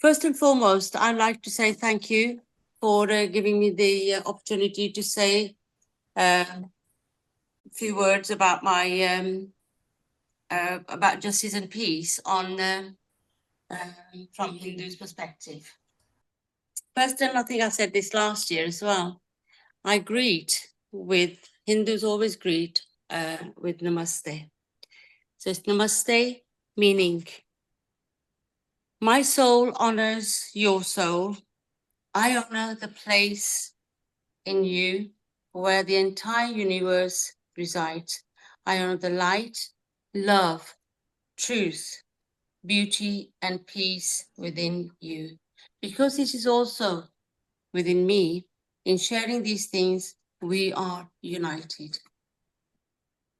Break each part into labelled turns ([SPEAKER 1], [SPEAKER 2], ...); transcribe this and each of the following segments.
[SPEAKER 1] First and foremost, I'd like to say thank you for giving me the opportunity to say a few words about my about justice and peace on from Hindus' perspective. First, and I think I said this last year as well. I greet with Hindus always greet with Namaste. So it's Namaste, meaning my soul honors your soul. I honor the place in you where the entire universe resides. I honor the light, love, truth, beauty, and peace within you. Because this is also within me, in sharing these things, we are united.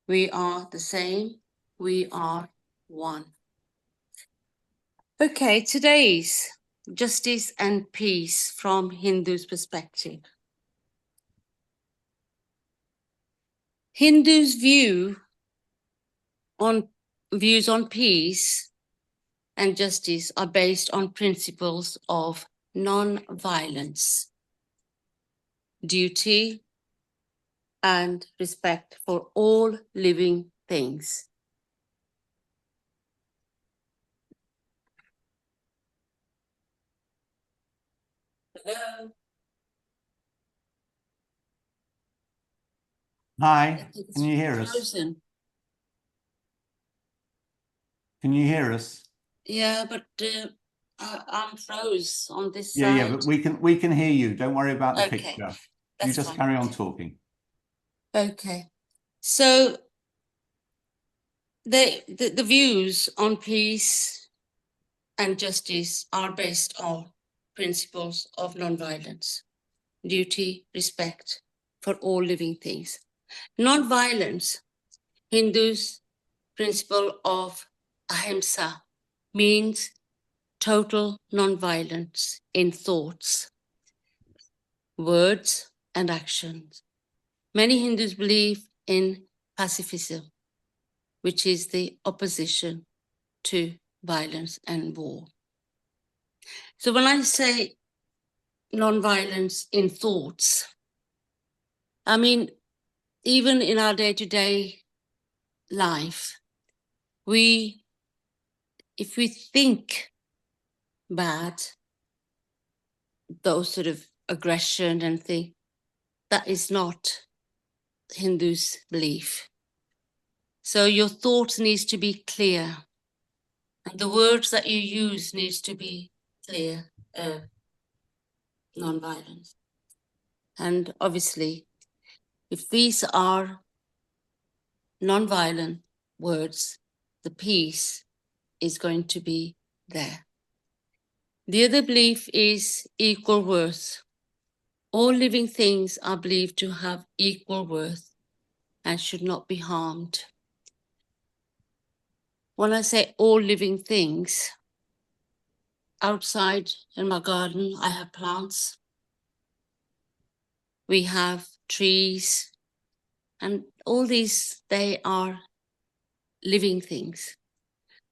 [SPEAKER 1] We are the same. We are one. Okay, today's justice and peace from Hindus' perspective. Hindus' views on peace and justice are based on principles of non-violence, duty, and respect for all living things. Hello?
[SPEAKER 2] Hi, can you hear us?
[SPEAKER 1] Frozen.
[SPEAKER 2] Can you hear us?
[SPEAKER 1] Yeah, but I'm froze on this side.
[SPEAKER 2] Yeah, but we can hear you. Don't worry about the
[SPEAKER 1] Okay,
[SPEAKER 2] picture.
[SPEAKER 1] that's
[SPEAKER 2] You just
[SPEAKER 1] fine.
[SPEAKER 2] carry on talking.
[SPEAKER 1] Okay, so the views on peace and justice are based on principles of non-violence, duty, respect for all living things. Non-violence, Hindus' principle of ahimsa, means total non-violence in thoughts, words, and actions. Many Hindus believe in pacifism, which is the opposition to violence and war. So when I say non-violence in thoughts, I mean, even in our day-to-day life, if we think bad, those sort of aggression and thing, that is not Hindus' belief. So your thoughts needs to be clear, and the words that you use needs to be clear, non-violence. And obviously, if these are non-violent words, the peace is going to be there. The other belief is equal worth. All living things are believed to have equal worth and should not be harmed. When I say all living things, outside in my garden, I have plants. We have trees, and all these, they are living things.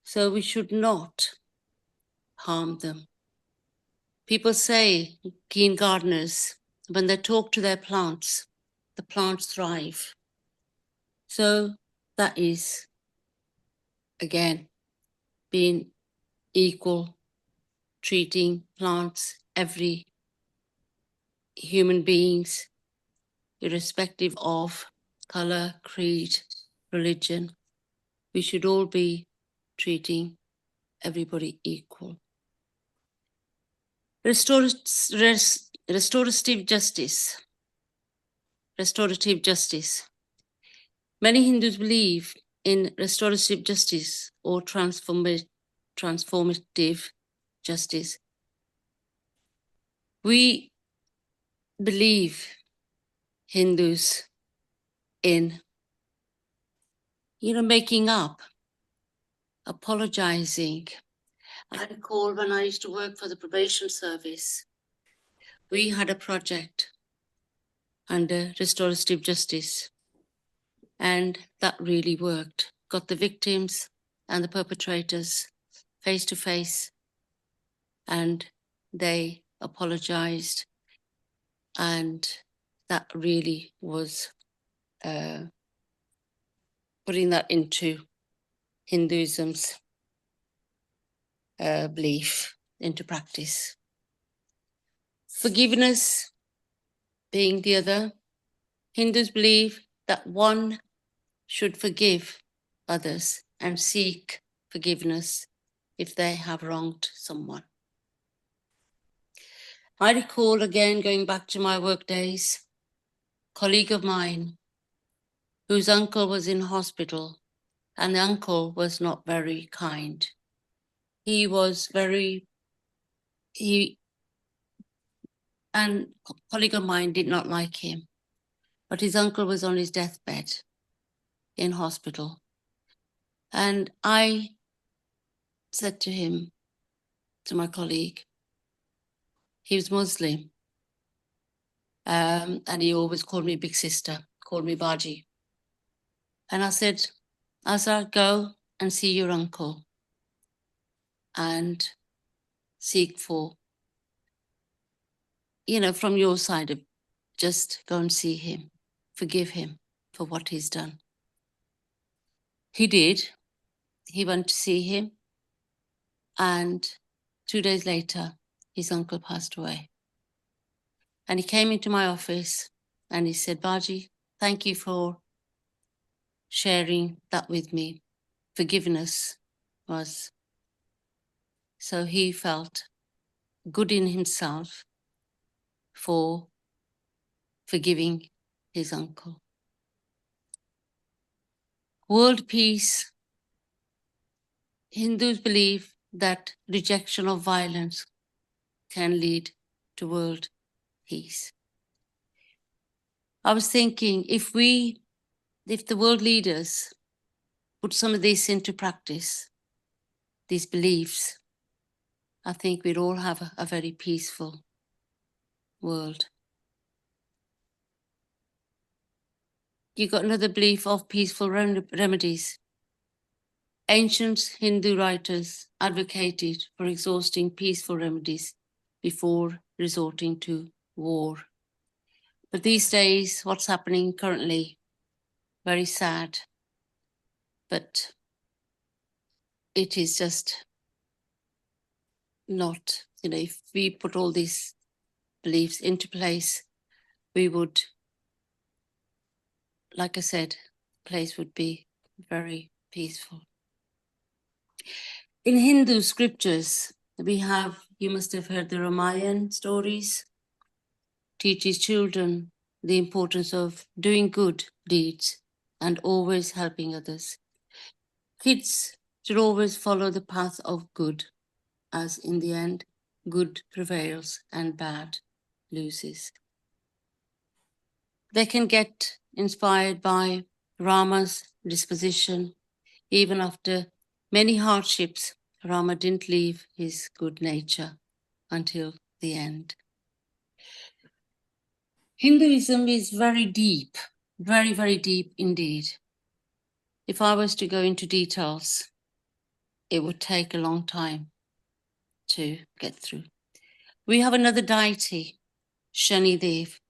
[SPEAKER 1] So we should not harm them. People say, keen gardeners, when they talk to their plants, the plants thrive. So that is, again, being equal, treating plants, every human beings, irrespective of color, creed, religion. We should all be treating everybody equal. Restorative justice. Restorative justice. Many Hindus believe in restorative justice or transformative justice. We believe, Hindus, in making up, apologizing. I recall when I used to work for the probation service, we had a project under restorative justice, and that really worked. Got the victims and the perpetrators face to face, and they apologized, and that really was putting that into Hinduism's belief into practice. Forgiveness being the other. Hindus believe that one should forgive others and seek forgiveness if they have wronged someone. I recall, again, going back to my work days, a colleague of mine whose uncle was in hospital, and the uncle was not very kind. And a colleague of mine did not like him, but his uncle was on his deathbed in hospital. And I said to him, to my colleague, he was Muslim, and he always called me big sister, called me Baji. And I said, Azra, go and see your uncle and seek for, from your side of, just go and see him, forgive him for what he's done. He did. He went to see him, and 2 days later, his uncle passed away. And he came into my office and he said, Baji, thank you for sharing that with me. Forgiveness was. So he felt good in himself for forgiving his uncle. World peace. Hindus believe that rejection of violence can lead to world peace. I was thinking, if the world leaders put some of this into practice, these beliefs, I think we'd all have a very peaceful world. You got another belief of peaceful remedies. Ancient Hindu writers advocated for exhausting peaceful remedies before resorting to war. But these days, what's happening currently, very sad, but it is just not, if we put all these beliefs into place, we would, like I said, the place would be very peaceful. In Hindu scriptures, we have, you must have heard the Ramayana stories, teaches children the importance of doing good deeds and always helping others. Kids should always follow the path of good, as in the end, good prevails and bad loses. They can get inspired by Rama's disposition. Even after many hardships, Rama didn't leave his good nature until the end. Hinduism is very deep, very, very deep indeed. If I was to go into details, it would take a long time to get through. We have another deity, Shani Dev.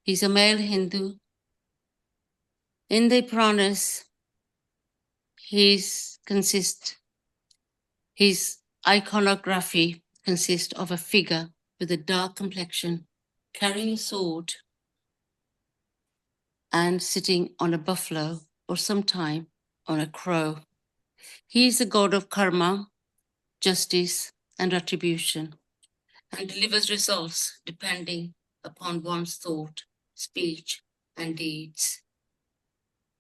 [SPEAKER 1] He's a male Hindu. In the Puranas, his iconography consists of a figure with a dark complexion, carrying a sword and sitting on a buffalo or sometime on a crow. He is the god of karma, justice, and retribution, and delivers results depending upon one's thought, speech, and deeds.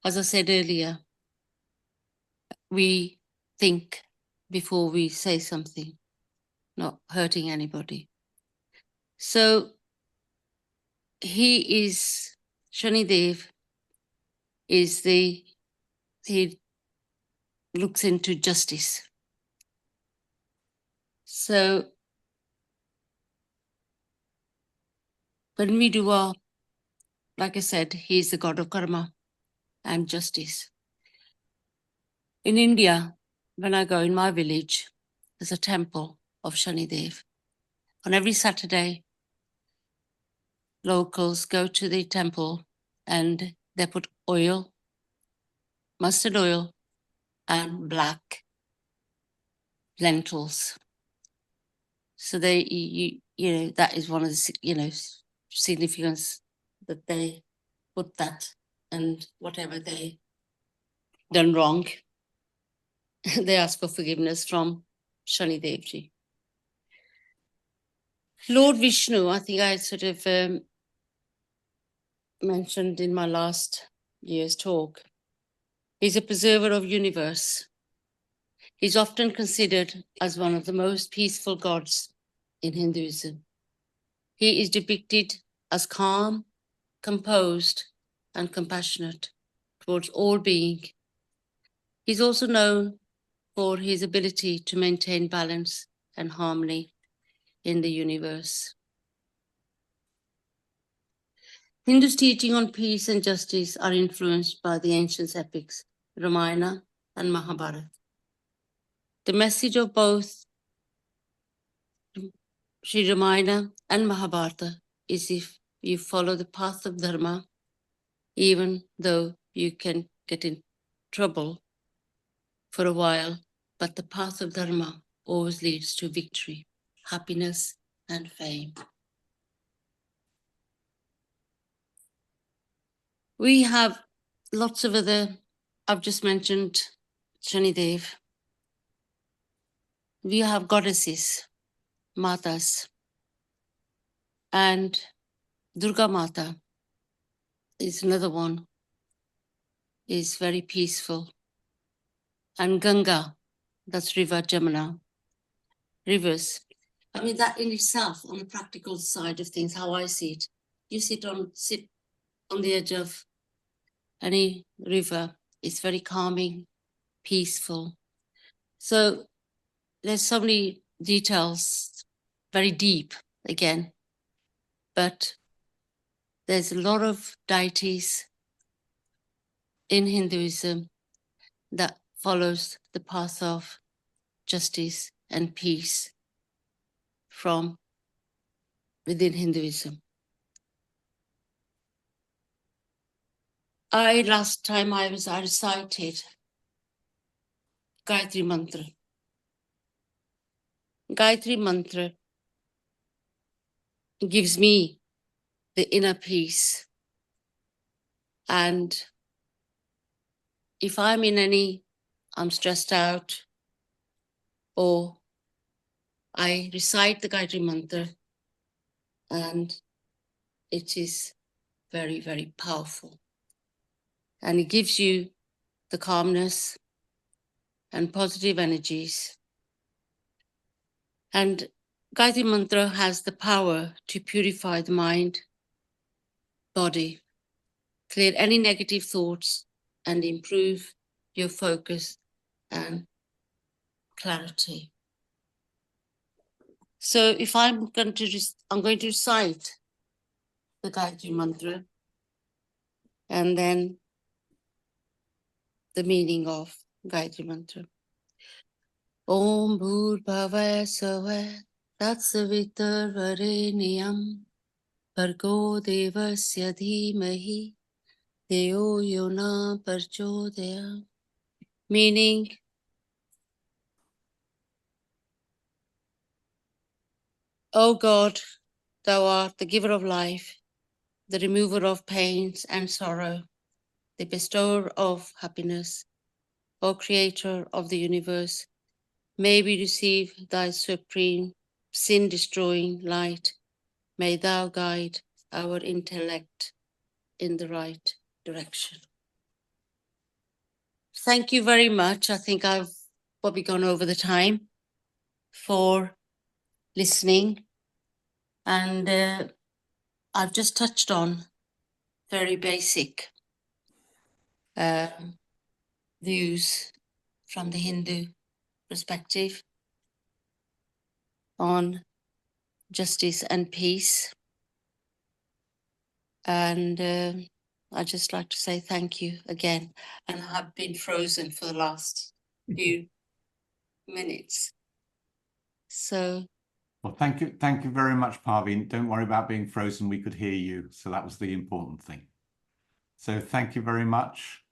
[SPEAKER 1] As I said earlier, we think before we say something, not hurting anybody. So he is, Shani Dev he looks into justice. So when we do like I said, he's the god of karma and justice. In India, when I go in my village, there's a temple of Shanidev. On every Saturday, locals go to the temple and they put oil, mustard oil, and black lentils. So you know, that is one of the, you know, significance that they put that, and whatever they done wrong, they ask for forgiveness from Shani Devji. Lord Vishnu, I think I sort of mentioned in my last year's talk, he's a preserver of universe. He's often considered as one of the most peaceful gods in Hinduism. He is depicted as calm, composed, and compassionate towards all being. He's also known for his ability to maintain balance and harmony in the universe. Hindus' teaching on peace and justice are influenced by the ancient epics, Ramayana and Mahabharata. The message of both Sri Ramayana and Mahabharata is if you follow the path of Dharma, even though you can get in trouble for a while, but the path of Dharma always leads to victory, happiness, and fame. We have lots of other, I've just mentioned Shanidev. We have goddesses, matas, and Durga Mata is another one, is very peaceful. And Ganga, that's River Jamuna, rivers. I mean, that in itself, on the practical side of things, how I see it, you sit on the edge of any river, it's very calming, peaceful. So there's so many details, very deep again, but there's a lot of deities in Hinduism that follows the path of justice and peace from within Hinduism. Last time I recited Gayatri Mantra. Gayatri Mantra gives me the inner peace. And if I'm stressed out, or I recite the Gayatri Mantra, and it is very, very powerful. And it gives you the calmness and positive energies. And Gayatri Mantra has the power to purify the mind, body, clear any negative thoughts, and improve your focus and clarity. So if I'm going to recite the Gayatri Mantra and then the meaning of Gayatri Mantra. Om Bhur-bhava Sava Tatsavitar Vareniyam Bhargo Devasya Dhimahi Deo Yona Parchodaya. Meaning, O God, thou art the giver of life, the remover of pains and sorrow, the bestower of happiness, O Creator of the universe, may we receive thy supreme sin-destroying light. May thou guide our intellect in the right direction. Thank you very much. I think I've probably gone over the time for listening. And I've just touched on very basic views from the Hindu perspective on justice and peace. And I'd just like to say thank you again. And I've been frozen for the last few minutes. So
[SPEAKER 2] Well, thank you very much, Parveen. Don't worry about being frozen. We could hear you, so that was the important thing. So thank you very much.